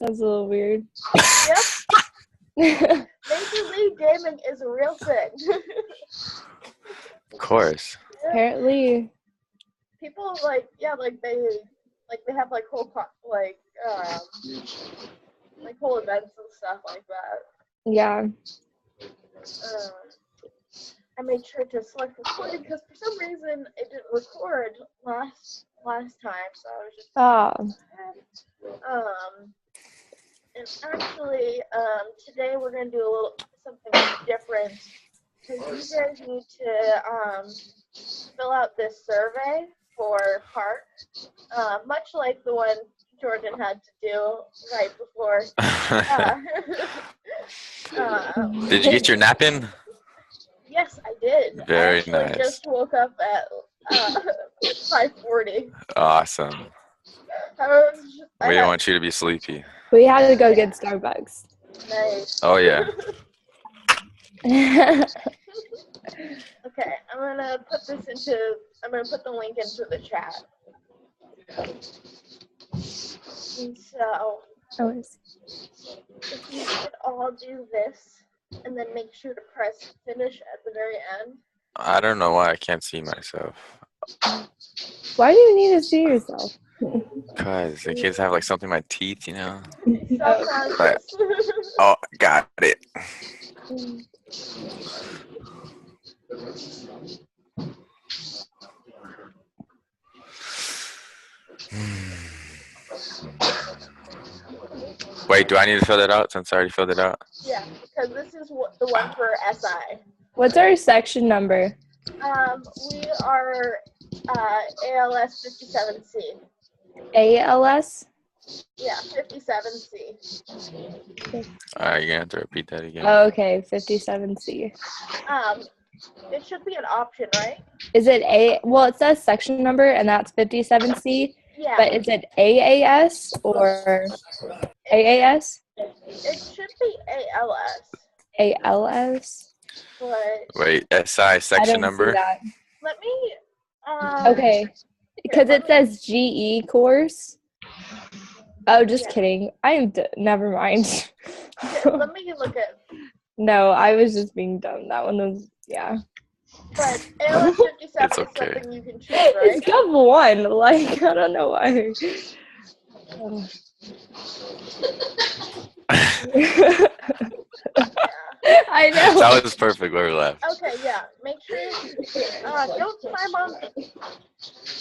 That's a little weird. Yep. Major League Gaming is a real thing. Of course. Apparently. People they have like whole whole events and stuff like that. Yeah. I made sure to select recording because for some reason it didn't record last time, so I was just and actually today we're gonna do something different because you guys need to fill out this survey for Park, much like the one Jordan had to do right before. Did you get your nap in? Yes, I did. Very I actually nice. just woke up at 5:40. Awesome. We don't want you to be sleepy. We had to go get Starbucks. Nice. Oh, yeah. Okay, I'm gonna put the link into the chat. And so, if you could all do this, and then make sure to press finish at the very end. I don't know why I can't see myself. Why do you need to see yourself? Because the kids have like something in my teeth, you know? But, oh, got it. Wait, do I need to fill that out since I already filled it out? Yeah, because this is the one for SI. What's our section number? We are ALS 57C. ALS? Yeah, 57C. Alright, you're gonna have to repeat that again. Oh, okay, 57C. It should be an option, right? Is it well, it says section number, and that's 57C. Yeah. But is it AAS or AAS? It should be ALS. ALS? But wait, SI section number? let me. Okay, because it says GE course. Oh, just kidding. I am. Never mind. Let me look at. No, I was just being dumb. That one was But ALS 57 It's okay. is something you can choose, right? It's got one. Like, I don't know why. I know. That was perfect. Where we left. Okay, yeah. Make sure. Don't climb on.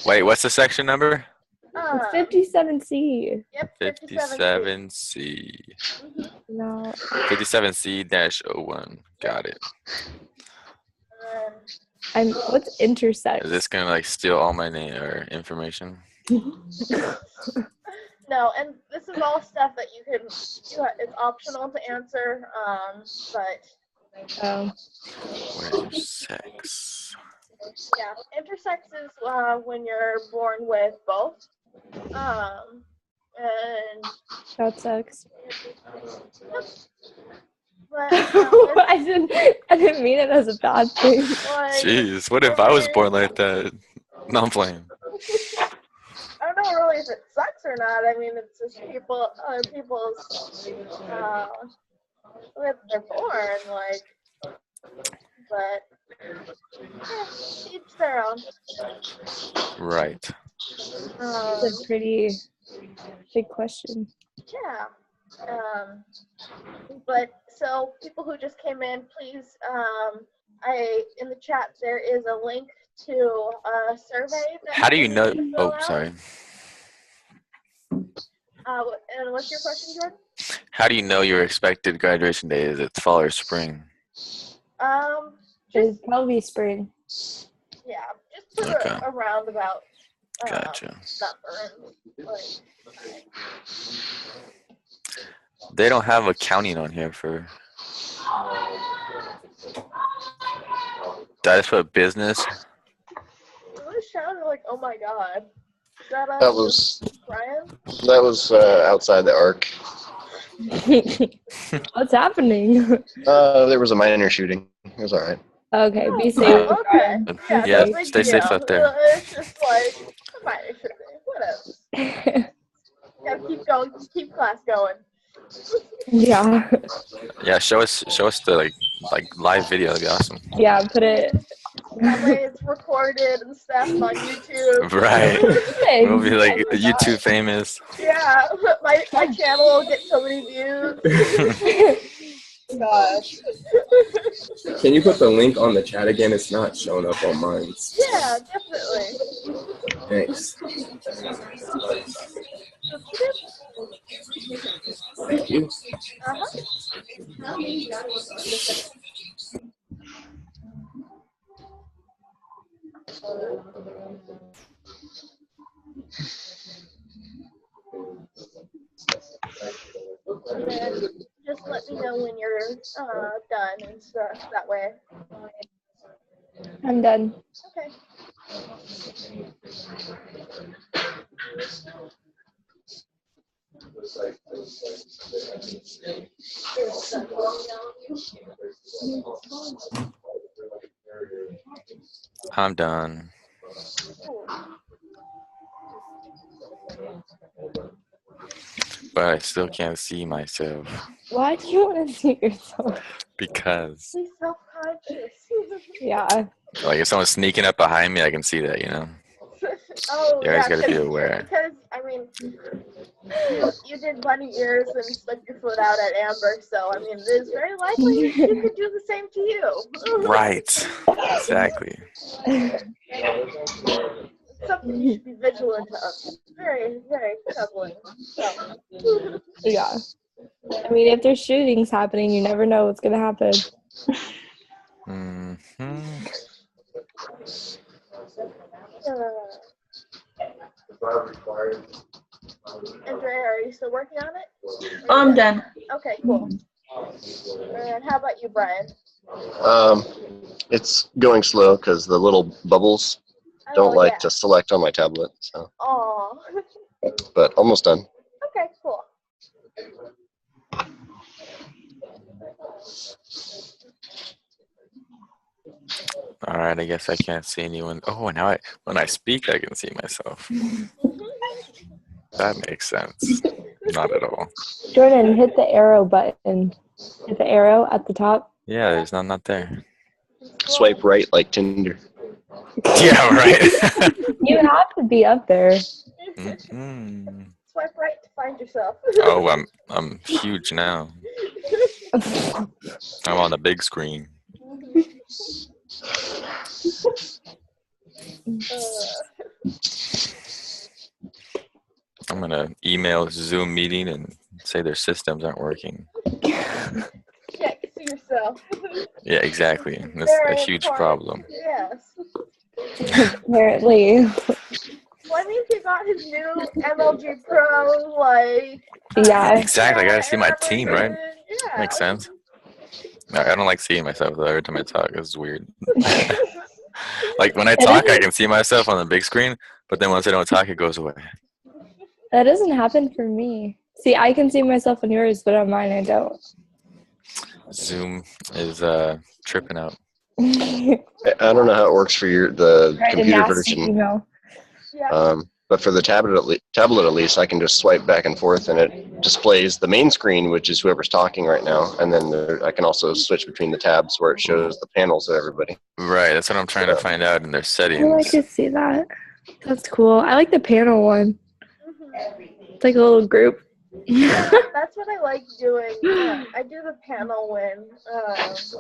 Wait, what's the section number? It's 57C. Yep, 57C. No. 57C-01. Got it. What's intersect? Is this gonna like steal all my name or information? No, and this is all stuff that you can. It's optional to answer. But. Intersex. Yeah, intersex is when you're born with both. And that sucks. But, I didn't mean it as a bad thing. Jeez, what if I was born like that? No, I'm playing. I don't know really if it sucks or not. I mean, it's just other people's way they're born, like. But each their own. Right. That's a pretty big question. Yeah. But so people who just came in, please, in the chat there is a link to a survey. How do you know? Oh, sorry. And what's your question, Jordan? How do you know your expected graduation day? Is it fall or spring? It's probably spring. Yeah, just put a roundabout Gotcha. number. They don't have accounting on here for. Did I just put business? It was shouting like, "Oh my god!" That was Brian. That was outside the arc. What's happening? There was a minor shooting. It was all right. Okay, be safe. Okay. Yeah, stay safe out there. It's just like, minor shooting. What else? Gotta keep going. Keep class going. Yeah. Yeah, show us the like live video. That'd be awesome. Yeah, put it. That way it's recorded and stuff on YouTube. Right. We'll be like Oh my YouTube God. famous. Yeah, my channel will get so many views. Gosh. Can you put the link on the chat again? It's not showing up on mine. Yeah, definitely. Thanks. Thank you. Uh-huh. And then just let me know when you're done and stuff that way. I'm done. Okay. I'm done. Cool. But I still can't see myself Why do you want to see yourself? because Be self-conscious. Yeah. like if someone's sneaking up behind me, I can see that, you know. Oh, You always yeah, gotta be aware. because, I mean, you did bunny ears and stuck your foot out at Amber, so, I mean, it is very likely she could do the same to you. Right. Exactly. Something you should be vigilant of. Very, very troubling. So. Yeah. I mean, if there's shootings happening, you never know what's going to happen. Mm-hmm. Andrea, are you still working on it? I'm done. Okay, cool. And how about you, Brian? It's going slow because the little bubbles don't like to select on my tablet. So, Aw. but almost done. Okay, cool. All right, I guess I can't see anyone. Oh, now when I speak, I can see myself. That makes sense. Not at all. Jordan, hit the arrow button. Hit the arrow at the top. Yeah, there's none not there. Swipe right like Tinder. Yeah, right. You have to be up there. Mm-hmm. Swipe right to find yourself. Oh, I'm huge now. I'm on the big screen. I'm gonna email Zoom meeting and say their systems aren't working. Can't see yourself. Yeah, exactly. That's a huge problem. Yes. Apparently. Well, I mean, he got his new MLG Pro, like. Yeah. Exactly. I gotta see my team, right? Yeah. Makes sense. I don't like seeing myself though. Every time I talk, it's weird. Like when I talk, I can see myself on the big screen, but then once I don't talk, it goes away. That doesn't happen for me. See, I can see myself on yours, but on mine, I don't. Zoom is tripping out. I don't know how it works for the Write a computer nasty version. email. Yeah. But for the tablet at least, I can just swipe back and forth, and it displays the main screen, which is whoever's talking right now, and then I can also switch between the tabs where it shows the panels of everybody. Right. That's what I'm trying to find out in their I settings. like to see that. That's cool. I like the panel one. It's like a little group. That's what I like doing. I do the panel when, that's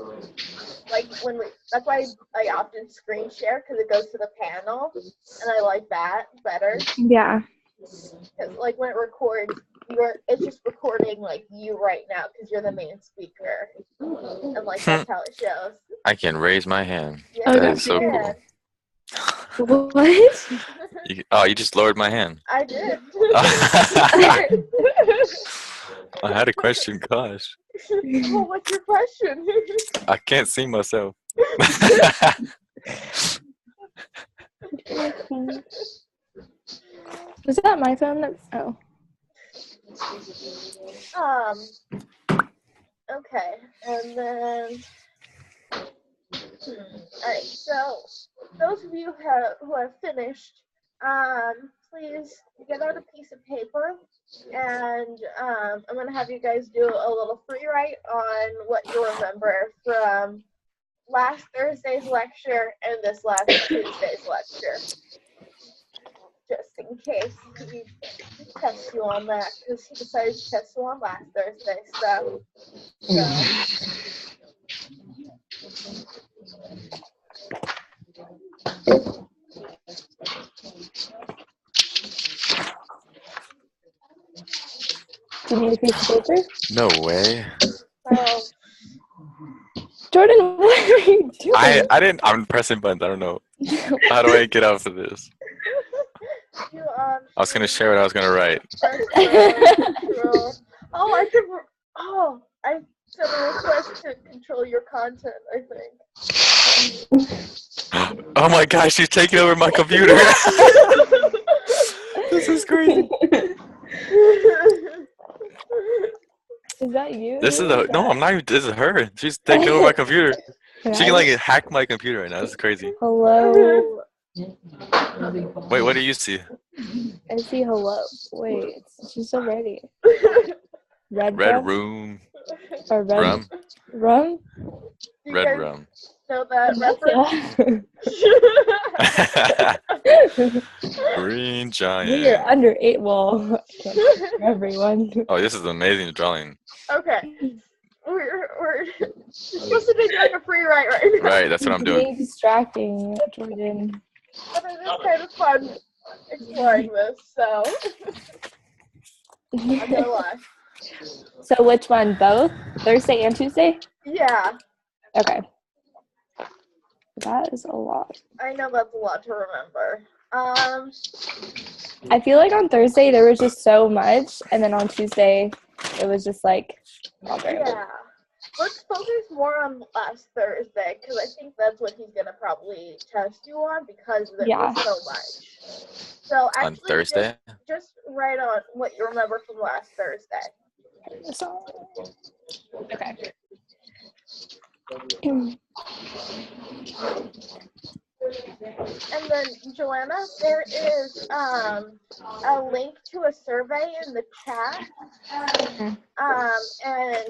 why I often screen share, because it goes to the panel, and I like that better. Yeah. Because, like, when it records, it's just recording, like, you right now, because you're the main speaker. And, like, that's how it shows. I can raise my hand. Yeah, That is so cool. What? You just lowered my hand. I did. I had a question, gosh. Well, what's your question? I can't see myself. Was that my phone? Oh. Okay, and then, alright, so, those of you who have finished please get out a piece of paper, and I'm gonna have you guys do a little free write on what you remember from last Thursday's lecture and this last Tuesday's lecture, just in case he tests you on that, because he decided to test you on last Thursday. So. Do you need a piece of paper? No way. So Jordan, what are you doing? I didn't. I'm pressing buttons. I don't know. How do I get out of this? you I was gonna share what I was gonna write. Oh, I could. Oh, I sent a request to control your content, I think. Oh my gosh, she's taking over my computer. This is crazy. Is that you? This is the no. I'm not even. This is her. She's taking over my computer. She can like hack my computer right now. This is crazy. Hello. Wait, what do you see? I see hello. Wait, she's so ready. Red Red rum? room. Or red Rum. rum? You Red guys rum. know that reference? Green We giant. are under 8 wall. Can't speak for everyone. Oh, this is amazing drawing. Okay. We're supposed to be doing a free write right now. Right, that's what I'm doing. Being distracting, Jordan. But it is kind of fun exploring this, so I'm not gonna lie. So which one? Both? Thursday and Tuesday? Yeah, Okay. That is a lot. I know that's a lot to remember. I feel like on Thursday there was just so much, and then on Tuesday it was just like not very much. Yeah. Let's focus more on last Thursday, because I think that's what he's gonna probably test you on, because there Yeah. was so much. So actually, On Thursday? just write on what you remember from last Thursday. Okay. And then, Joanna, there is a link to a survey in the chat. And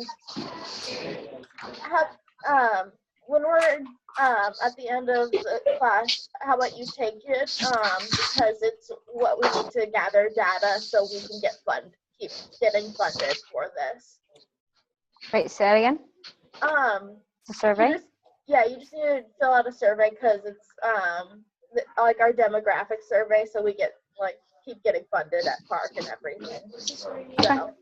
when we're at the end of the class, how about you take it? Because it's what we need to gather data so we can keep getting funded for this. Wait, say that again? The survey? You just need to fill out a survey, because it's like our demographic survey, so we keep getting funded at Park and everything. So,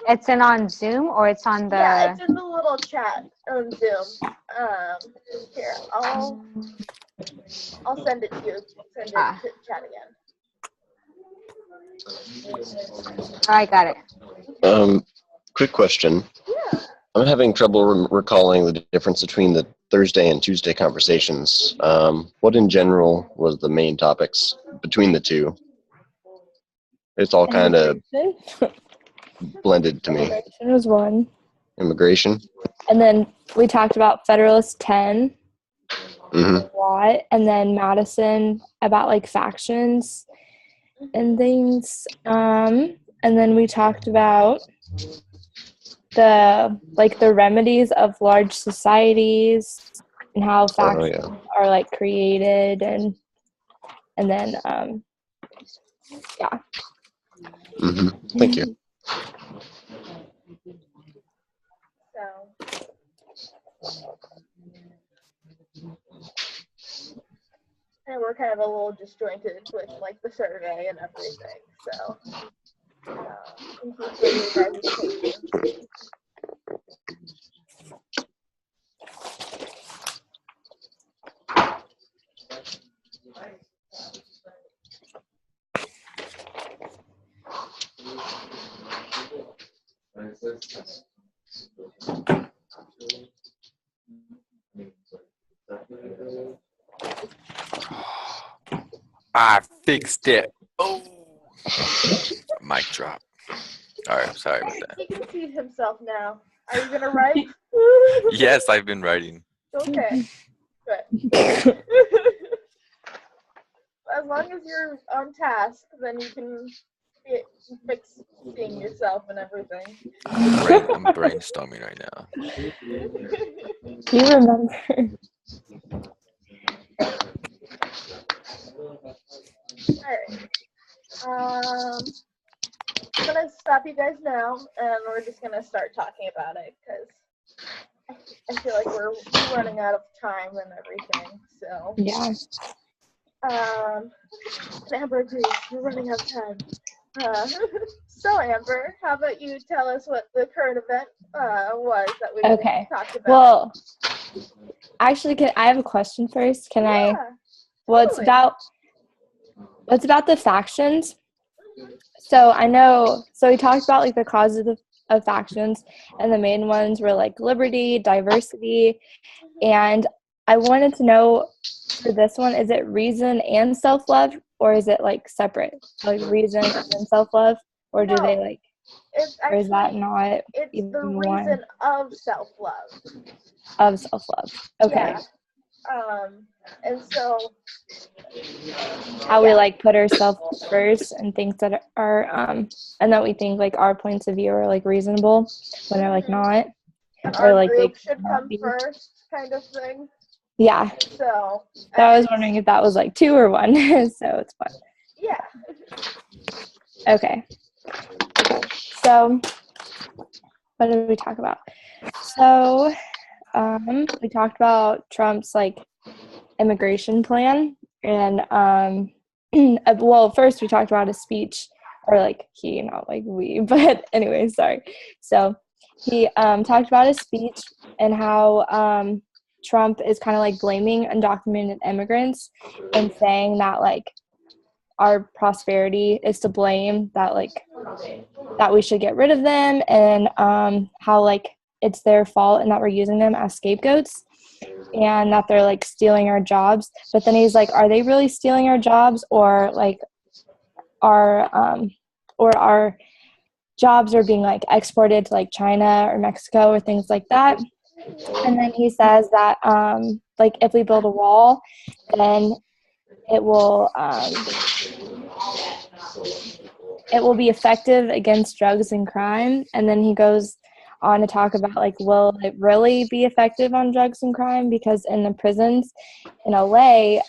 It's on Zoom or it's on the... yeah, it's in the little chat on Zoom. Here, I'll send it to you. Send it to chat again. I got it. Quick question. Yeah. I'm having trouble recalling the difference between the Thursday and Tuesday conversations. What in general was the main topics between the two? It's all kind of blended to me. Immigration was one. Immigration? And then we talked about Federalist 10 Mm-hmm. a lot. And then Madison about like factions and things. And then we talked about the remedies of large societies and how factions are like created and then yeah. Mm-hmm. Thank you. And we're kind of a little disjointed with like the survey and everything, so thank you for your guys' patience. I fixed it. Oh. Mic drop. All right, sorry about that. He can see himself now. Are you gonna write? Yes, I've been writing. Okay. Good. as long as you're on task, then you can fix seeing yourself and everything. I'm brainstorming right now. Do you remember? Alright. I'm gonna stop you guys now, and we're just gonna start talking about it, because I feel like we're running out of time and everything, so. Yeah. Amber agrees, we're running out of time. So Amber, how about you tell us what the current event was that we talked about? Well, actually, I have a question first? Can I? Well, totally. it's about the factions. So I know. So we talked about like the causes of factions, and the main ones were like liberty, diversity, and I wanted to know for this one, is it reason and self-love, or is it like separate, like reason and self-love, or do they like? It's actually, or is that not? It's even the one? reason of self-love. Of self-love. Okay. Yeah. And so. How we like put ourselves first and things that are and that we think like our points of view are like reasonable when they're like not, and or our like group they should come first, kind of thing. Yeah. So I was wondering if that was like 2 or 1. So it's fun. Yeah. Okay. So what did we talk about? So we talked about Trump's like immigration plan, and well, first we talked about his speech, or like he, not like we, but anyway, sorry. So he talked about his speech and how Trump is kind of like blaming undocumented immigrants and saying that like our prosperity is to blame, that like that we should get rid of them, and how like it's their fault and that we're using them as scapegoats, and that they're like stealing our jobs. But then he's like, are they really stealing our jobs, or like our jobs are being like exported to like China or Mexico or things like that? And then he says that like if we build a wall, then it will be effective against drugs and crime. And then he goes on to talk about like, will it really be effective on drugs and crime? Because in the prisons in LA,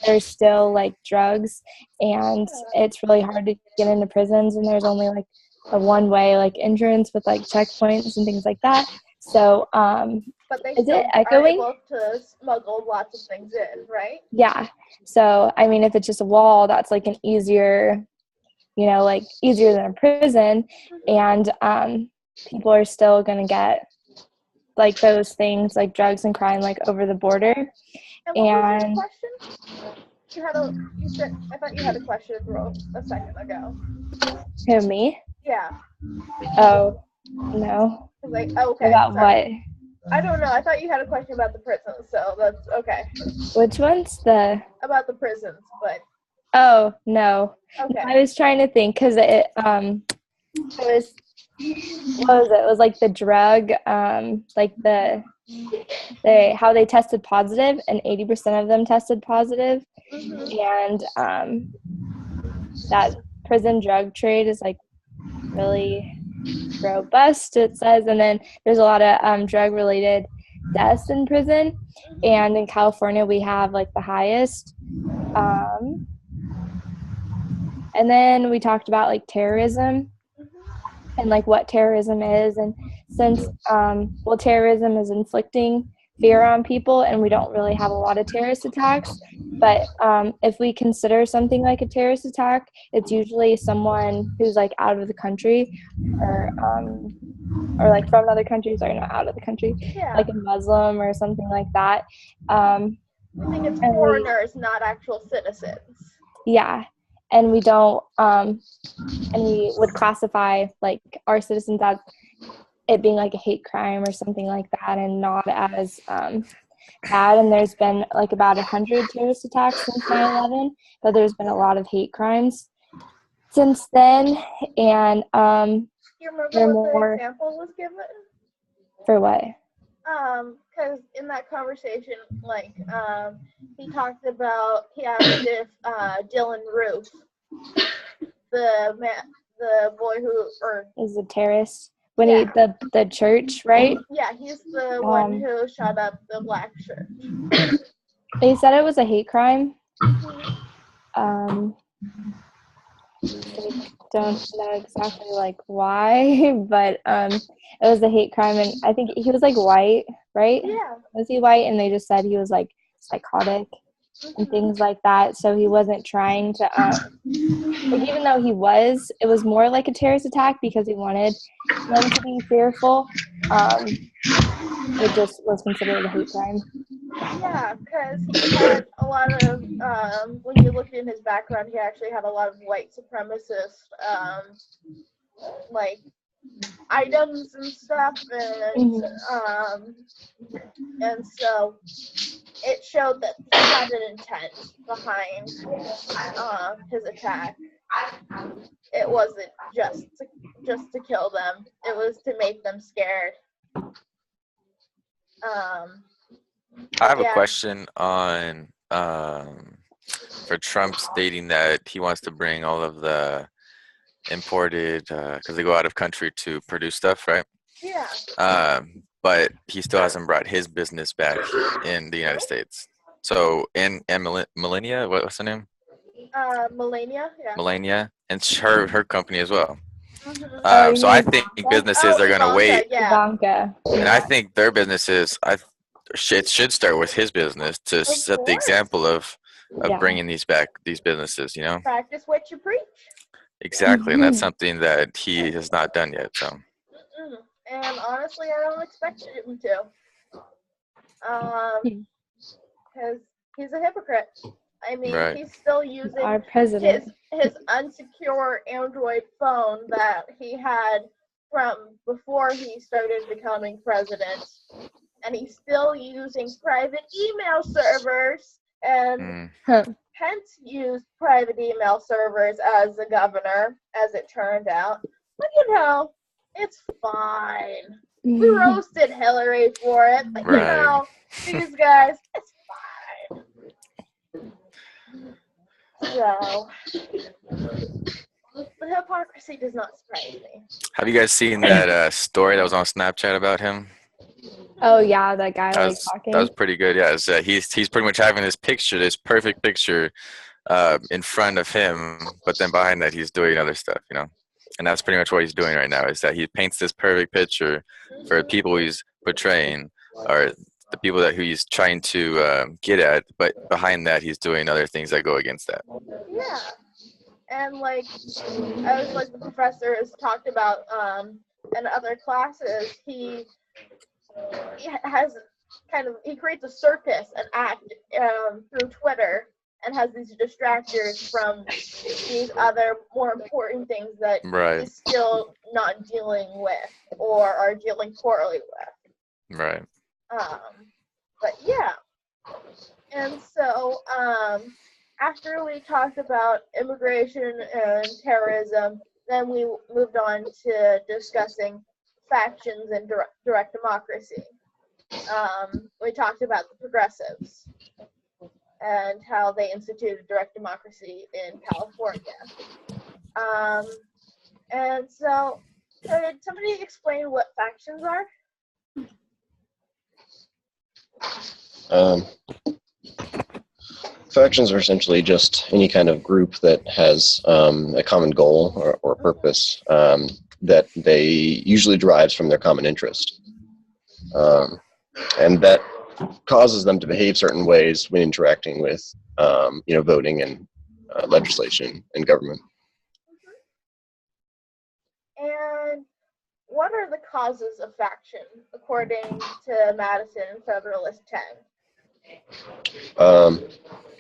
there's still like drugs, and it's really hard to get into prisons, and there's only like a one-way like entrance with like checkpoints and things like that. So but they is still it echoing? are able to smuggle lots of things in, right? Yeah. So I mean, if it's just a wall, that's like an easier, like easier than a prison, and people are still gonna get like those things like drugs and crime like over the border. And what was your question? I thought you had a question a second ago. Who, me? Yeah. Oh, no. Like, okay. About sorry. what? I don't know. I thought you had a question about the prisons, so that's okay. Which ones? About the prisons, but. Oh, no. Okay. No, I was trying to think, because it was, what was it? It was like the drug, like how they tested positive, and 80% of them tested positive. And that prison drug trade is like really robust, it says. And then there's a lot of drug related deaths in prison, and in California we have like the highest. And then we talked about like terrorism and like what terrorism is, and since terrorism is inflicting fear on people, and we don't really have a lot of terrorist attacks, but if we consider something like a terrorist attack, it's usually someone who's like out of the country, or like from other countries, or not out of the country, like a Muslim or something like that. I think it's foreigners, not actual citizens. Yeah, and we don't and we would classify like our citizens as it being like a hate crime or something like that, and not as bad. And there's been like about 100 terrorist attacks since 9/11, but there's been a lot of hate crimes since then. And you remember what the example was given? For what? Because in that conversation, like, he talked about, he asked if Dylan Roof, the boy who, or Is a terrorist when Yeah. the church, right? yeah, he's the one who shot up the black church. They said it was a hate crime. They don't know exactly like why, but it was a hate crime, and I think he was like white, right? Yeah. Was he white? And they just said he was like psychotic and things like that. So he wasn't trying to like, even though he was, it was more like a terrorist attack because he wanted them to be fearful. It just was considered a hate crime. Yeah, because he had a lot of, when you looked in his background, he actually had a lot of white supremacist, like, items and stuff, and so it showed that he had an intent behind his attack. It wasn't just to kill them. It was to make them scared. I have a question on for Trump stating that he wants to bring all of the imported because they go out of country to produce stuff, right? Yeah. But he still hasn't brought his business back in the United States. So and Melania, what's her name? Melania. Yeah. Melania, and her company as well. Mm-hmm. So I think businesses are gonna wait. Yeah. Ivanka. And I think their businesses, it should start with his business to set the example of bringing these businesses, you know? Practice what you preach. Exactly, and that's something that he has not done yet, so. And honestly, I don't expect him to. Because he's a hypocrite. I mean, Right. he's still using Our president. his unsecure Android phone that he had from before he started becoming president. And he's still using private email servers. And Pence used private email servers as the governor, as it turned out. But you know, it's fine. We roasted Hillary for it, but you know, these guys, it's fine. So, the hypocrisy does not surprise me. Have you guys seen that story that was on Snapchat about him? Oh yeah, that guy talking. That was pretty good. Yeah, he's pretty much having this perfect picture, in front of him, but then behind that he's doing other stuff, you know. And that's pretty much what he's doing right now. Is that he paints this perfect picture for the people he's portraying, or the people who he's trying to get at, but behind that he's doing other things that go against that. Yeah, and like as like the professor has talked about in other classes, he has he creates a circus and act through Twitter, and has these distractors from these other more important things that he's still not dealing with or are dealing poorly with. Right. But yeah. And so after we talked about immigration and terrorism, then we moved on to discussing factions and direct democracy. We talked about the progressives and how they instituted direct democracy in California. And so, could somebody explain what factions are? Factions are essentially just any kind of group that has a common goal or purpose that they usually derives from their common interest. And that causes them to behave certain ways when interacting with, voting and legislation and government. And what are the causes of faction, according to Madison Federalist 10?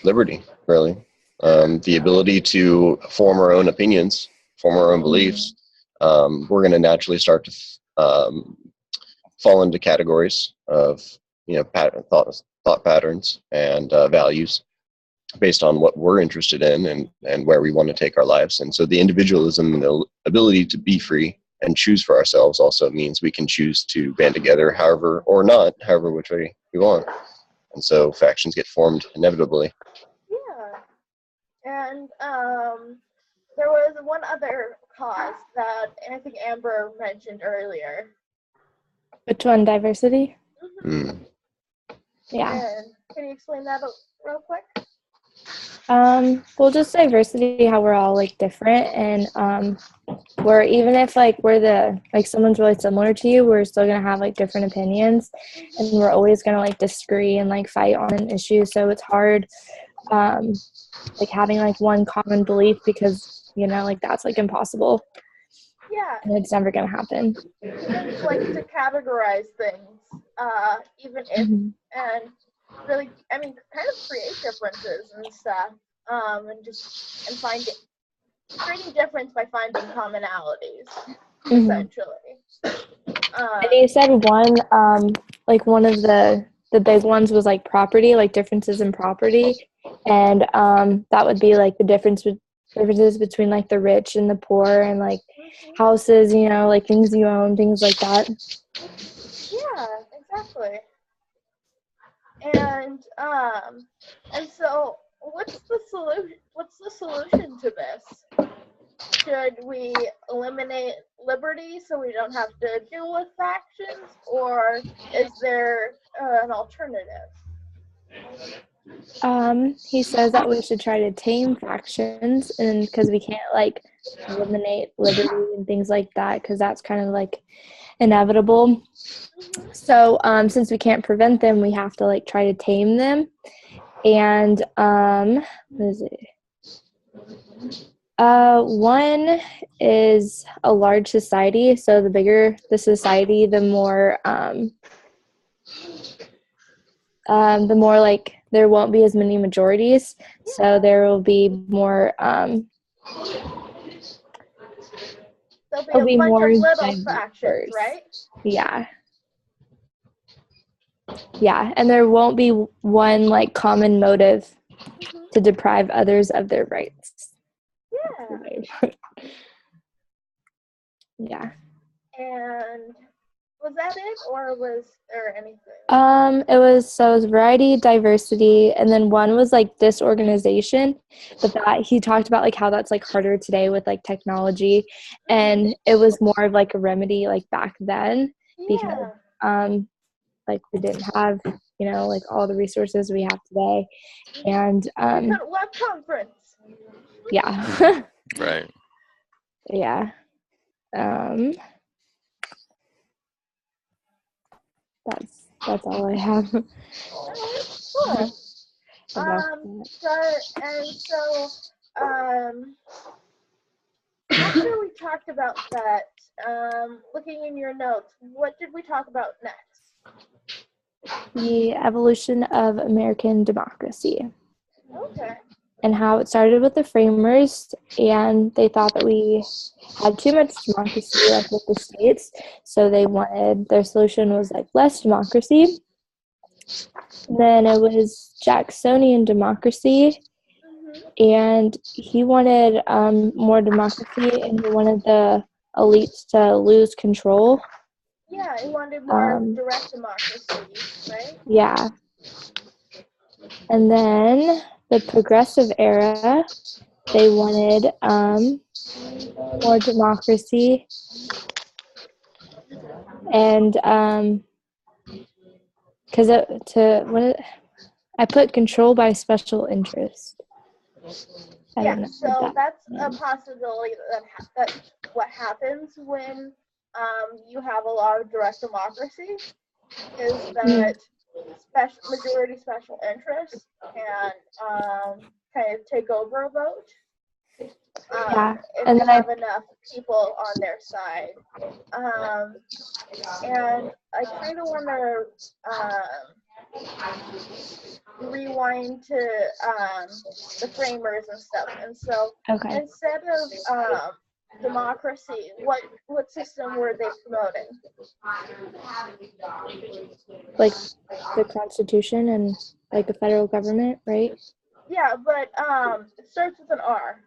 Liberty, really. The ability to form our own opinions, form our own beliefs. We're going to naturally start to fall into categories of, thought patterns and values based on what we're interested in and where we want to take our lives. And so the individualism and the ability to be free and choose for ourselves also means we can choose to band together however or not, however which way we want. And so factions get formed inevitably. Yeah. And there was one other cause that I think Amber mentioned earlier. Which one? Diversity? Mm. Yeah. And can you explain that real quick? Well, just diversity, how we're all like different, and we're, even if like we're someone's really similar to you, we're still gonna have like different opinions, and we're always gonna like disagree and like fight on an issue. So it's hard, like having like one common belief, because like that's like impossible. Yeah. And it's never gonna happen. Even like to categorize things, even if and really, I mean, kind of create differences and stuff, and creating difference by finding commonalities, essentially. And you said one of the big ones was like property, like differences in property, and that would be like the differences between like the rich and the poor, and like houses, like things you own, things like that. Yeah, exactly. And so what's the solution to this? Should we eliminate liberty so we don't have to deal with factions, or is there an alternative? He says that we should try to tame factions, and because we can't like eliminate liberty and things like that, because that's kind of like inevitable. So since we can't prevent them, we have to like try to tame them. And what is it? One is a large society. So the bigger the society, the more like there won't be as many majorities. So there will be more. There'll be a bunch of little factions, right? Yeah. Yeah, and there won't be one like common motive to deprive others of their rights. Yeah. Yeah. And was that it, or was there anything? It was variety, diversity, and then one was like disorganization, but that he talked about like how that's like harder today with like technology, and it was more of like a remedy like back then, because like we didn't have like all the resources we have today, and we couldn't web conference. Yeah. Right. Yeah. That's all I have. Cool. After we talked about that, looking in your notes, what did we talk about next? The evolution of American democracy. Okay. And how it started with the framers, and they thought that we had too much democracy like with the states, so their solution was like less democracy. Then it was Jacksonian democracy, and he wanted more democracy, and he wanted the elites to lose control. Yeah, he wanted more direct democracy, right? Yeah. And then the progressive era, they wanted more democracy, and because I put control by special interest. So that's a possibility that what happens when you have a lot of direct democracy is that majority special interests can kind of take over a vote. If and they have enough people on their side. And I kind of want to rewind to the framers and stuff. And so instead of democracy, what system were they promoting? Like the Constitution and like the federal government, right? Yeah, but it starts with an R.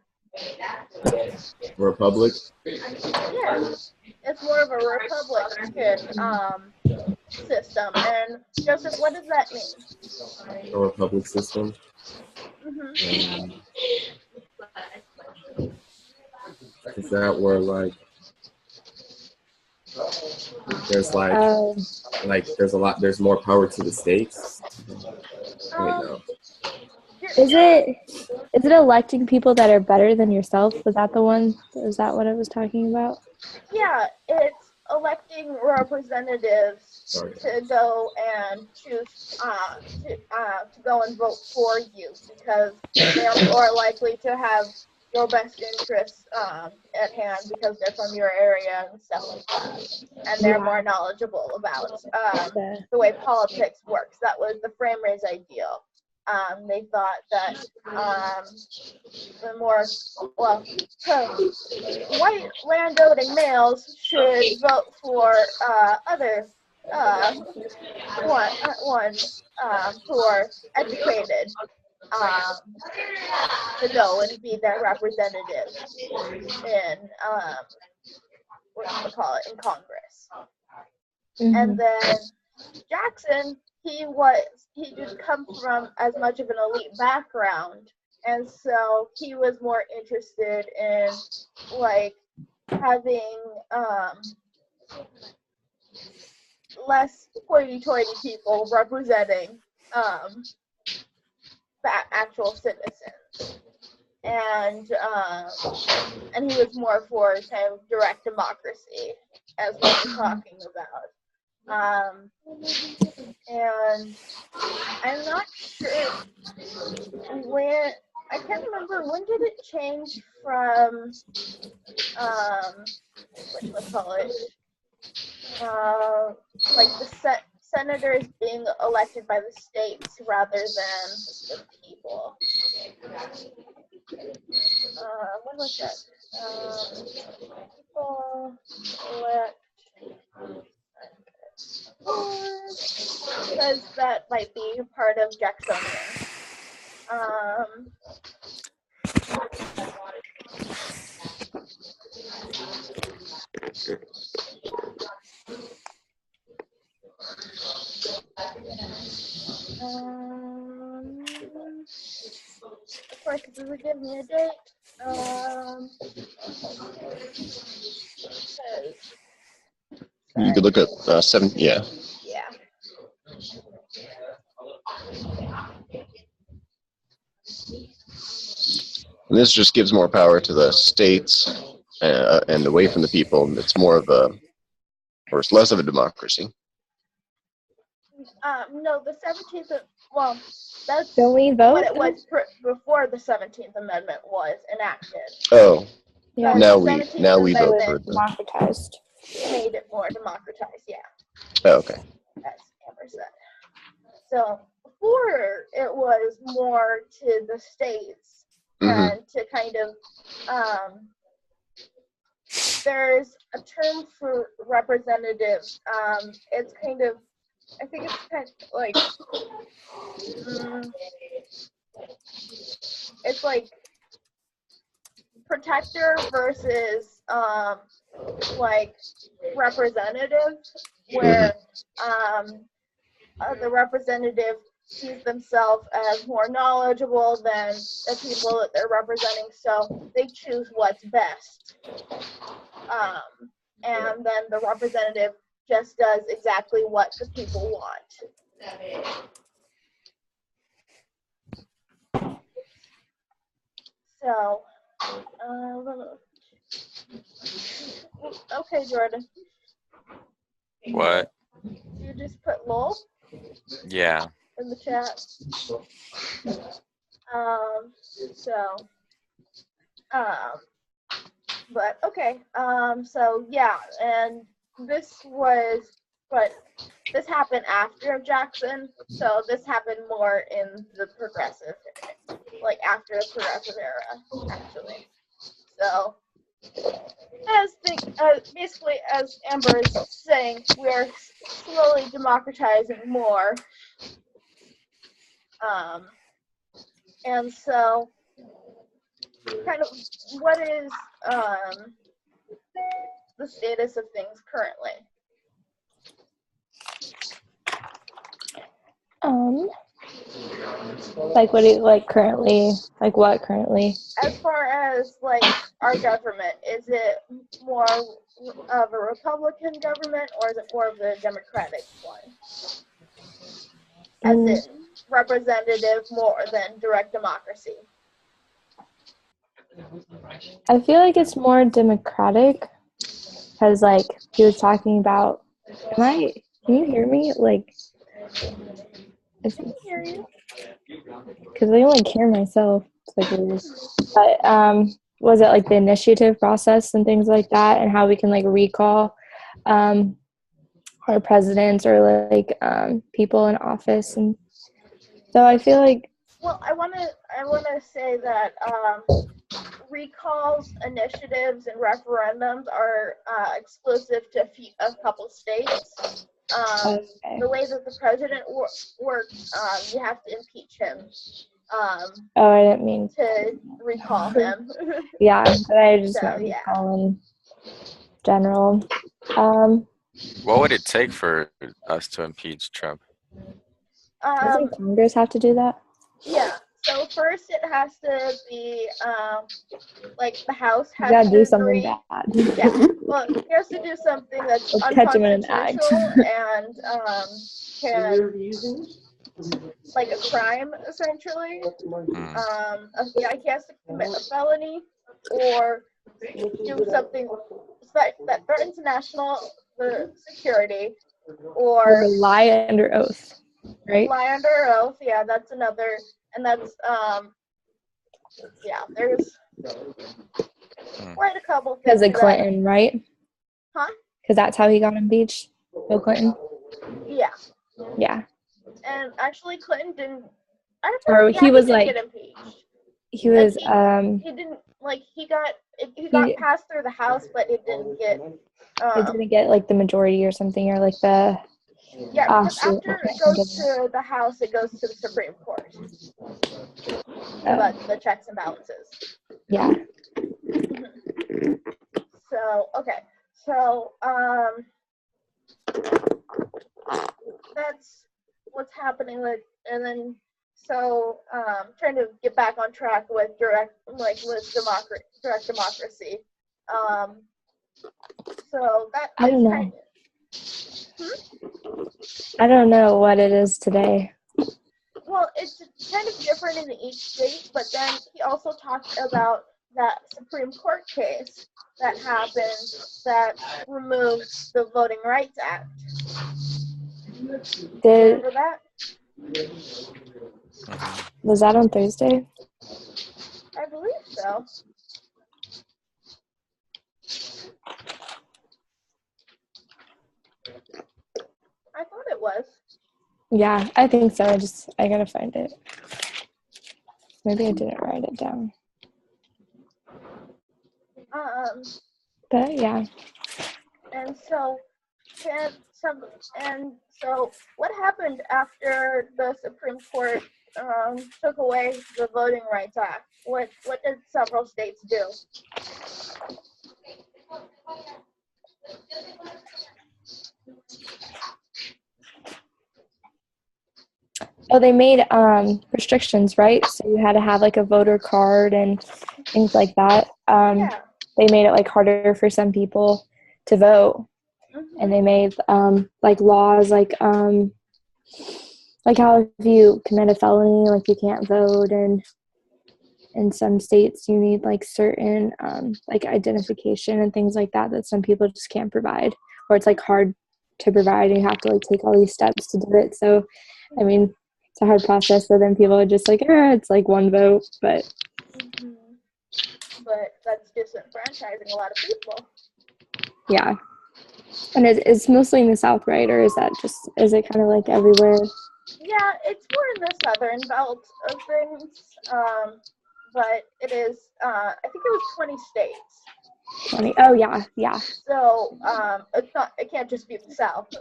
Republic? Yes, it's more of a Republican system. And Joseph, what does that mean? A republic system? Mm-hmm. Is that where like there's there's more power to the states? Wait, no. Is it electing people that are better than yourself? Was that the one? Is that what I was talking about? Yeah, it's electing representatives to go and choose to go and vote for you because they are more likely to have your best interests at hand because they're from your area and stuff like that, and they're more knowledgeable about the way politics works. That was the framers' ideal. They thought that the more white landowning males should vote for other ones who are educated to go and be their representative in in Congress. Mm-hmm. And then Jackson, he didn't come from as much of an elite background, and so he was more interested in like having less hoity-toity people representing actual citizens, and he was more for kind of direct democracy, as we were talking about. And I'm not sure when. I can't remember when did it change from whatchamacallit, like the senators being elected by the states rather than the people. When was that? People elect because that might be part of Jacksonian. Of course, it doesn't give me a date. You could look at 7. Yeah. Yeah. And this just gives more power to the states and away from the people. It's more of a, or it's less of a democracy. No, the 17th. Well, that's Don't we vote? what it was before the 17th Amendment was enacted. Oh, Yeah. now we vote for the democratized. Made it more democratized. Yeah. Oh, okay. As Amber said. So before it was more to the states and to kind of there's a term for representatives. It's kind of, I think it's kind of like it's like protector versus like representative, where the representative sees themselves as more knowledgeable than the people that they're representing, so they choose what's best. And then the representative just does exactly what the people want. So, okay, Jordan. What? You just put lol? Yeah. In the chat. But okay. So yeah, and this happened after Jackson, so this happened more in the progressive, like after the progressive era, actually. So, basically, as Amber is saying, we're slowly democratizing more. And so, kind of what is the status of things currently? Like what do you like currently? Like what currently? As far as like our government, is it more of a Republican government or is it more of a Democratic one? As in representative more than direct democracy? I feel like it's more democratic because like he was talking about. Can you hear me? Like, I can hear you. because I only hear myself. It's like weird. But was it like the initiative process and things like that, and how we can like recall our presidents or like people in office, and so I feel like. Well, I want to say that recalls, initiatives, and referendums are exclusive to a couple states. Okay. The way that the president works, you have to impeach him. I didn't mean to recall him. Yeah, but I just So, meant yeah. recall in general. What would it take for us to impeach Trump? Doesn't Congress have to do that? Yeah. So first, it has to be like the House has You gotta to do something agree. bad. Yeah. Well, he has to do something that's Let's catch him in an act. unconstitutional and can like a crime essentially. Yeah, he has to commit a felony or do something that threatens national security or lie under oath, right? lie under oath. Yeah, that's another, and that's yeah. There's quite a couple things. Because of Clinton, right? Huh? Because that's how he got impeached, Bill Clinton. Yeah. Yeah. And actually, Clinton didn't. Or he was didn't like. get impeached. He was. He didn't like. He got passed through the House, but it didn't get. It didn't get like the majority or something, or like the. Yeah, because after it goes to the House, it goes to the Supreme Court. About the checks and balances. Yeah. So okay, so that's what's happening with, and then so trying to get back on track with direct democracy. So that I don't know. I don't know what it is today. Well, it's kind of different in each state, but then he also talked about that Supreme Court case that happened that removed the Voting Rights Act. Remember that? Was that on Thursday? I believe so. I thought it was. Yeah, I think so. I gotta find it. Maybe I didn't write it down. But yeah. And so, what happened after the Supreme Court took away the Voting Rights Act? What did several states do? Oh, they made restrictions, right? So you had to have like a voter card and things like that. They made it like harder for some people to vote, and they made like laws like how if you commit a felony, like you can't vote, and in some states you need like certain like identification and things like that some people just can't provide, or it's like hard to provide, and you have to like take all these steps to do it. So, I mean, it's a hard process. So then people are just like, it's like one vote, but. But that's disenfranchising a lot of people. Yeah. And it's mostly in the South, right? Or is it kind of like everywhere? Yeah, it's more in the southern belt of things. But it is, I think it was 20 states. 20. Oh, yeah. Yeah. So, it can't just be the South.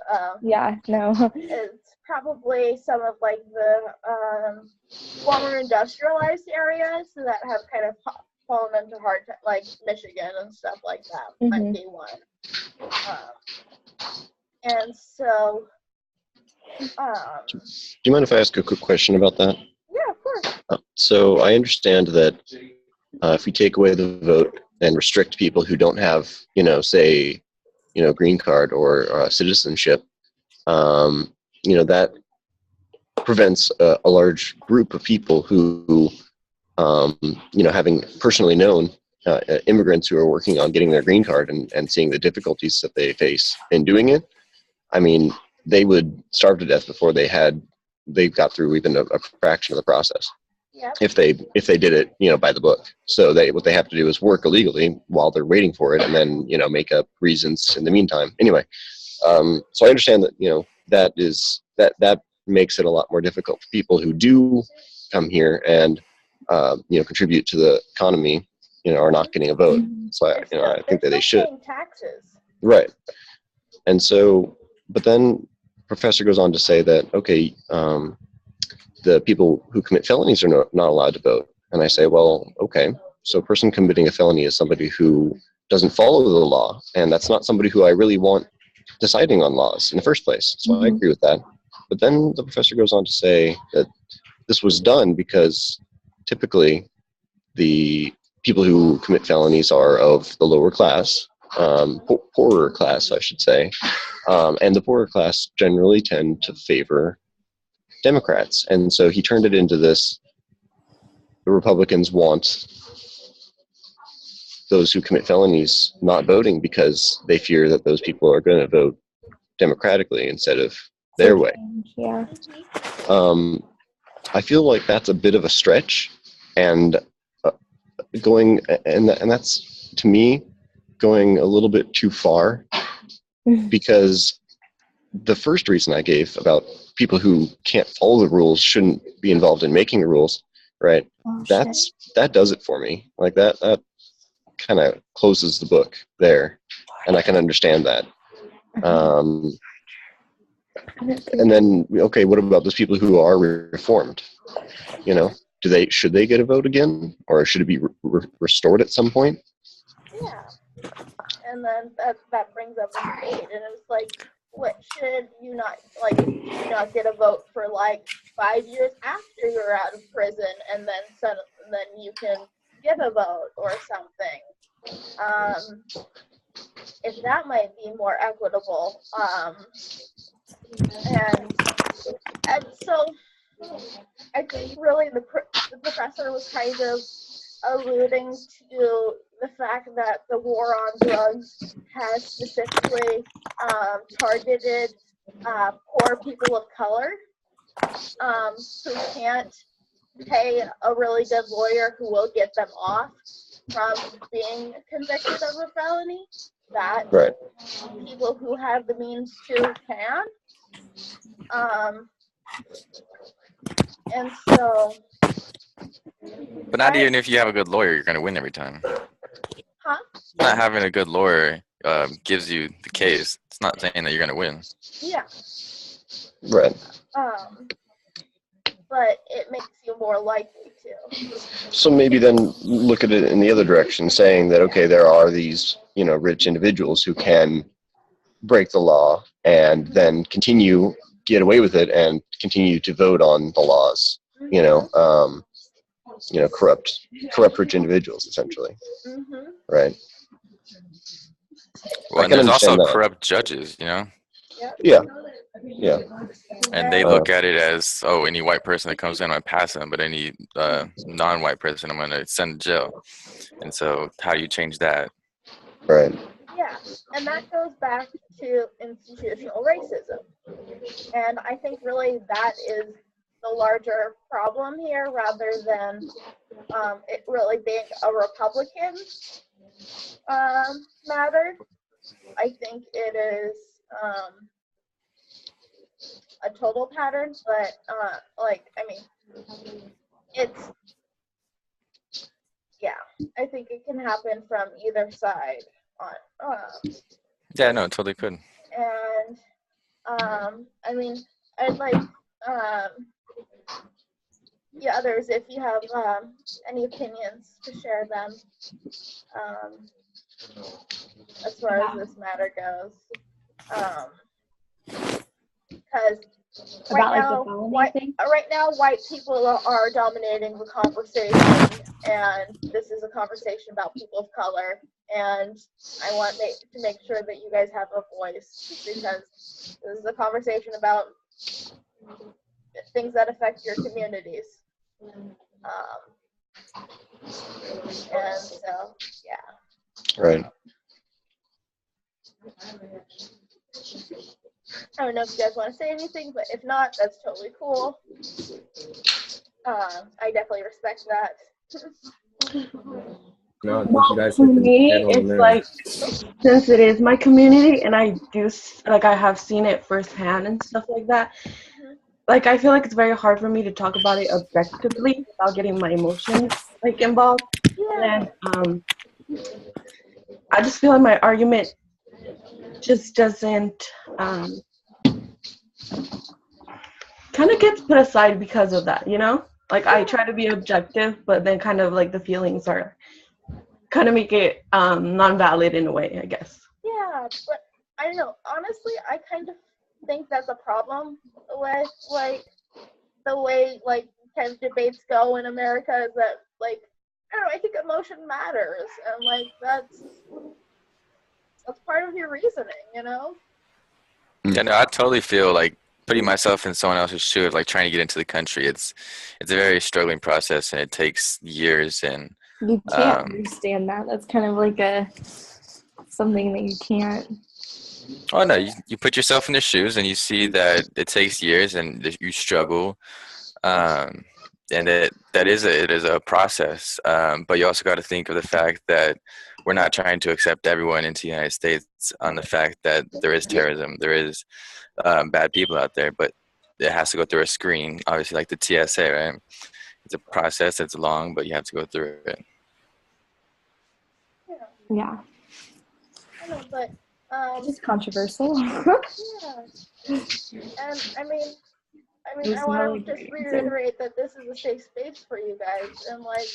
Yeah, no. It's probably some of like the former industrialized areas that have kind of fallen into hard times, like Michigan and stuff like that might be one. And so, Do you mind if I ask a quick question about that? yeah, of course. So I understand that if we take away the vote and restrict people who don't have, say, green card or citizenship, that prevents a large group of people who, having personally known immigrants who are working on getting their green card and seeing the difficulties that they face in doing it. I mean, they would starve to death before they got through even a fraction of the process. Yep. If they did it, by the book. So what they have to do is work illegally while they're waiting for it, and then make up reasons in the meantime. Anyway, so I understand that that makes it a lot more difficult for people who do come here and contribute to the economy, are not getting a vote. So I think that they should. Paying taxes. Right. And so, but then professor goes on to say that, okay, the people who commit felonies are not allowed to vote. And I say, well, okay, so a person committing a felony is somebody who doesn't follow the law, and that's not somebody who I really want deciding on laws in the first place. So I agree with that. But then the professor goes on to say that this was done because typically the people who commit felonies are of the lower class, poorer class, I should say, and the poorer class generally tend to favor Democrats. And so he turned it into this: the Republicans want those who commit felonies not voting because they fear that those people are going to vote democratically instead of their way. Yeah. I feel like that's a bit of a stretch, and that's, to me, going a little bit too far, because the first reason I gave about people who can't follow the rules shouldn't be involved in making the rules, right? That does it for me. Like that kind of closes the book there, and I can understand that. And then, okay, what about those people who are reformed? Should they get a vote again, or should it be restored at some point? Yeah. And then that brings up a debate, and it was like, what should you not get a vote for 5 years after you're out of prison, and then you can get a vote or something. If that might be more equitable. And so I think really the professor was kind of alluding to the fact that the war on drugs has specifically targeted poor people of color who can't pay a really good lawyer who will get them off from being convicted of a felony, that right. people who have the means to can. And so... But not even if you have a good lawyer, you're going to win every time. Huh? Not having a good lawyer gives you the case. It's not saying that you're going to win. Yeah. Right. But it makes you more likely to. So maybe then look at it in the other direction, saying that, okay, there are these, rich individuals who can break the law and then get away with it and continue to vote on the laws, corrupt rich individuals, essentially. Mm-hmm. Right. Well, and there's also corrupt judges, Yep. Yeah. And they look at it as, any white person that comes in, I pass them, but any non-white person, I'm going to send to jail. And so how do you change that? Right. Yeah, and that goes back to institutional racism. And I think really that is the larger problem here, rather than it really being a Republican matter. I think it is a total pattern, but I think it can happen from either side. Yeah, no, it totally could. And I'd like the others if you have any opinions to share them as far as this matter goes. Because right now, white people are dominating the conversation, and this is a conversation about people of color, and I want to make sure that you guys have a voice, because this is a conversation about things that affect your communities. And so, yeah. Right. I don't know if you guys want to say anything, but if not, that's totally cool. I definitely respect that. No, I think Well, you guys for hit the me, head on the it's nail. like, since it is my community and I do, like, I have seen it firsthand and stuff like that, like, I feel like it's very hard for me to talk about it objectively without getting my emotions, like, involved. Yeah. And I just feel like my argument just doesn't, kind of gets put aside because of that, you know? Like, I try to be objective, but then kind of, like, the feelings are kind of make it non-valid in a way, I guess. Yeah, but I don't know. Honestly, I kind of think that's a problem with, like, the way, like, kind of debates go in America is that, like, I don't know, I think emotion matters, and, like, that's part of your reasoning, you know? Yeah, no, I totally feel like putting myself in someone else's shoes, like trying to get into the country. It's a very struggling process, and it takes years. And You can't understand that. That's kind of like something that you can't. oh no, you put yourself in their shoes, and you see that it takes years, and that you struggle. And it is a process. But you also got to think of the fact that we're not trying to accept everyone into the United States on the fact that there is terrorism, there is bad people out there, but it has to go through a screen, obviously, like the TSA, right? It's a process, it's long, but you have to go through it. Yeah. I know, but It's controversial. yeah. And I mean, There's I want no to just agreement. reiterate that this is a safe space for you guys, and, like,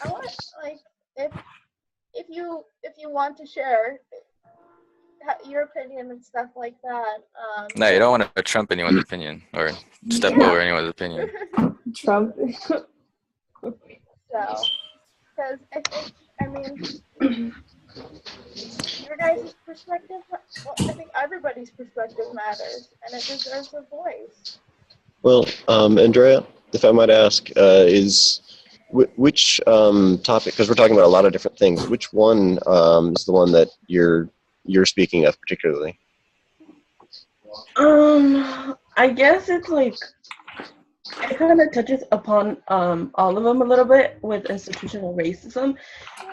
I want, like, if you want to share your opinion and stuff like that. No, you don't want to trump anyone's opinion or step over anyone's opinion. Trump. So, because I think, I mean, your guys' perspective, well, I think everybody's perspective matters, and it deserves a voice. Well, Andrea, if I might ask, is which topic, because we're talking about a lot of different things, which one is the one that you're speaking of particularly? I guess it's like, it kind of touches upon all of them a little bit with institutional racism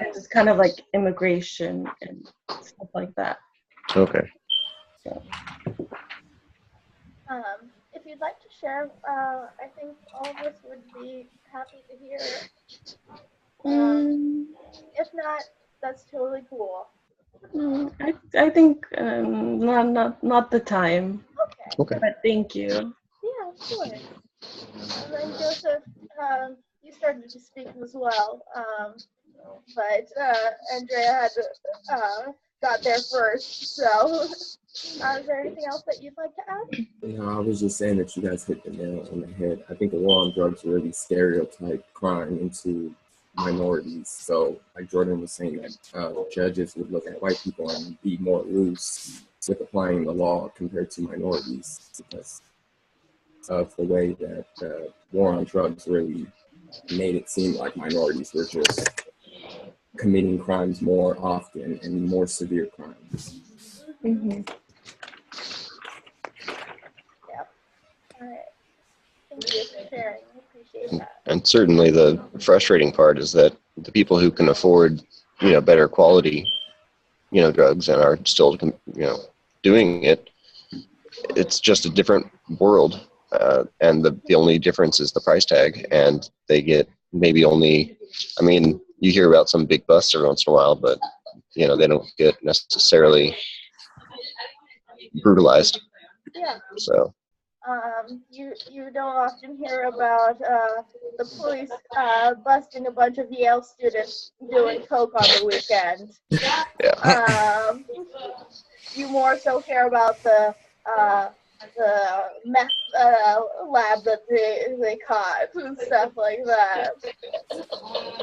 and just kind of like immigration and stuff like that. Okay. So. If you'd like to share, I think all of us would be happy to hear it. If not, that's totally cool. I think not the time. Okay. But thank you. Yeah, of course. And then Joseph, you started to speak as well, but Andrea had got there first. So, is there anything else that you'd like to add? I was just saying that you guys hit the nail on the head. I think the war on drugs really stereotype crime into minorities. So, like Jordan was saying, that judges would look at white people and be more loose with applying the law compared to minorities because of the way that the war on drugs really made it seem like minorities were just committing crimes more often and more severe crimes. Mm-hmm. Yep. All right. Thank you for sharing. I appreciate that. And certainly the frustrating part is that the people who can afford, better quality, drugs and are still, doing it, it's just a different world. And the only difference is the price tag, and they get maybe only, you hear about some big busts every once in a while, but, they don't get necessarily brutalized. Yeah. So. You don't often hear about the police busting a bunch of Yale students doing coke on the weekend. Yeah. You more so hear about the meth lab that they caught and stuff like that.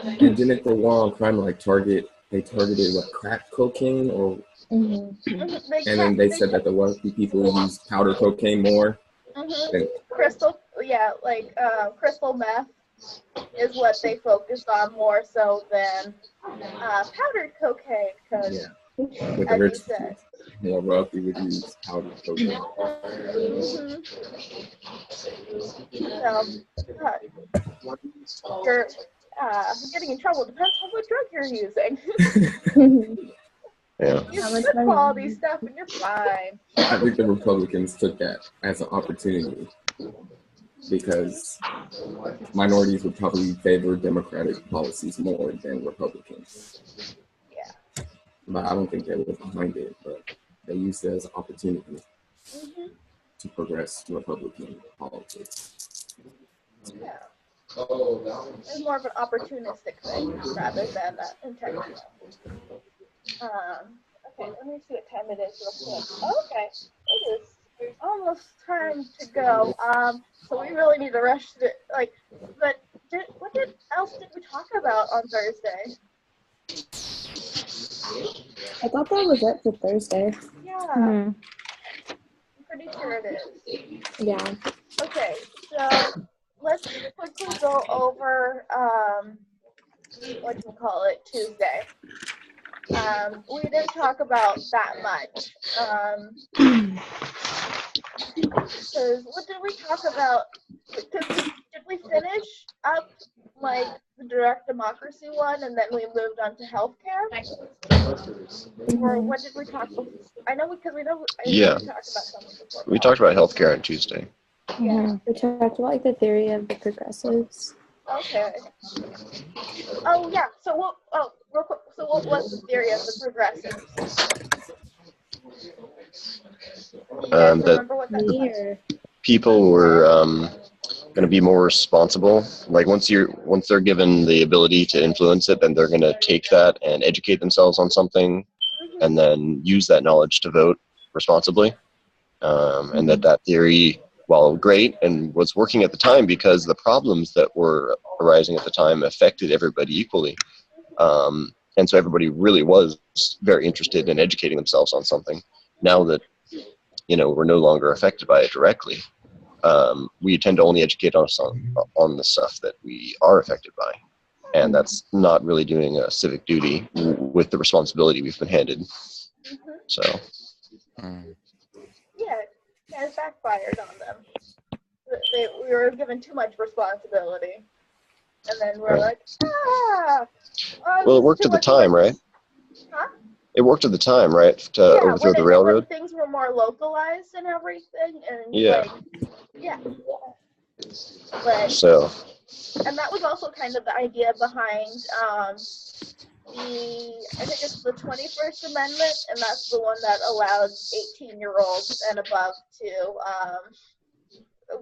And didn't the war on crime like targeted what, crack cocaine or? Mm-hmm. And then they said that the wealthy people use powder cocaine more. Mm-hmm. Crystal, yeah, like crystal meth is what they focused on more so than powdered cocaine. Because, With the as rich, you said, more wealthy would use powdered cocaine. mm-hmm. So you're getting in trouble. Depends on what drug you're using. Yeah. Use good quality stuff and you're fine. I think the Republicans took that as an opportunity because minorities would probably favor Democratic policies more than Republicans. Yeah. But I don't think they were behind it, but they used it as an opportunity to progress Republican politics. Yeah. It's more of an opportunistic thing rather than intentional. Okay, let me see what time it is real quick. Okay, it is almost time to go. So we really need to rush to but what else did we talk about on Thursday? I thought that was it for Thursday. Yeah. Mm-hmm. I'm pretty sure it is. Yeah. Okay, so let's quickly go over Tuesday. We didn't talk about that much. Because what did we talk about? Because did we finish up like the direct democracy one, and then we moved on to healthcare? Or what did we talk about? I know we talked about something before. We talked about healthcare on Tuesday. Yeah. We talked about like the theory of the progressives. Okay. Oh yeah. So what? Oh, real quick. So what was the theory of the progressives? Do you guys remember what that was? People were going to be more responsible. Like once they're given the ability to influence it, then they're going to take that and educate themselves on something, and then use that knowledge to vote responsibly. And that theory, while great and was working at the time because the problems that were arising at the time affected everybody equally. And so everybody really was very interested in educating themselves on something. Now that, we're no longer affected by it directly, we tend to only educate us on the stuff that we are affected by. And that's not really doing a civic duty with the responsibility we've been handed. So. Yeah, it backfired on them. We were given too much responsibility. And then we're like, well, it worked at the time, right? Huh? It worked at the time, right? To overthrow the railroad? When things were more localized and everything. And yeah. And that was also kind of the idea behind I think it's the 21st Amendment, and that's the one that allowed 18-year-olds and above to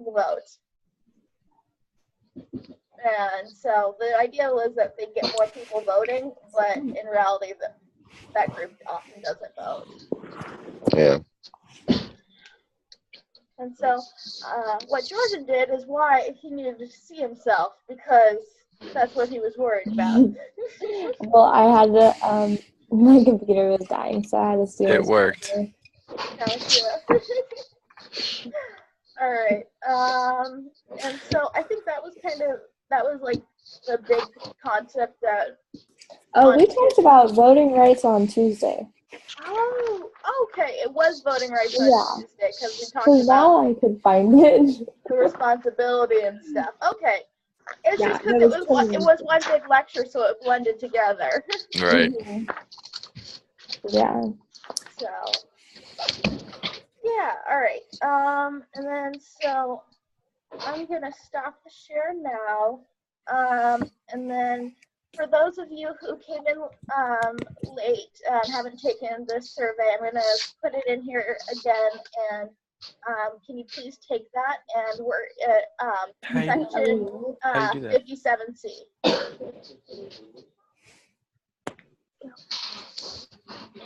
vote. And so the idea was that they get more people voting, but in reality, that group often doesn't vote. Yeah. And so what Jordan did is why he needed to see himself, because that's what he was worried about. Well, I had to, my computer was dying, so I had to steal it. Worked. Gotcha. All right. And so I think that was like the big concept that. Oh, we talked about voting rights on Tuesday. Oh, okay. It was voting rights on Tuesday because we talked about. Now I could find it. The responsibility and stuff. Okay. It's just because it was one big lecture, so it blended together. Right. Yeah. So. Yeah. All right. And then so I'm gonna stop the share now. And then for those of you who came in late and haven't taken this survey, I'm gonna put it in here again, and Can you please take that? And we're at How section you do that? 57C.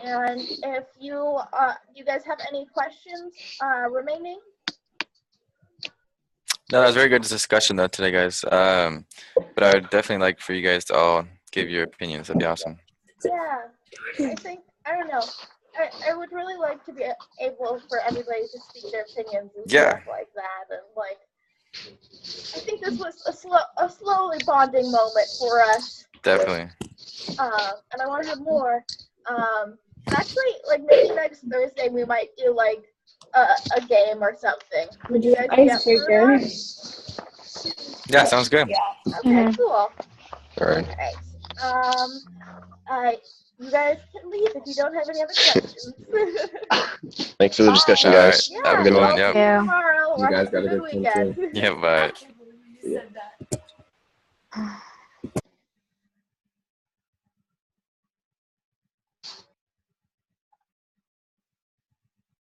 And if you guys have any questions remaining? No, that was a very good discussion though today, guys. But I would definitely like for you guys to all give your opinions. That'd be awesome. Yeah, I don't know. I would really like to be able for everybody to speak their opinions and stuff like that. And like, I think this was a slowly bonding moment for us. Definitely. And I want to do more. Actually, like maybe next Thursday we might do like a game or something. Would you guys be up for that? Yeah, sounds good. Yeah. Okay, cool. All right. Alright. You guys can leave if you don't have any other questions. Thanks for the discussion, All right. guys. Yeah, Have a good one. I'll Yep. see you tomorrow You or guys have a got a good good one, weekend. Yeah, bye. Yeah.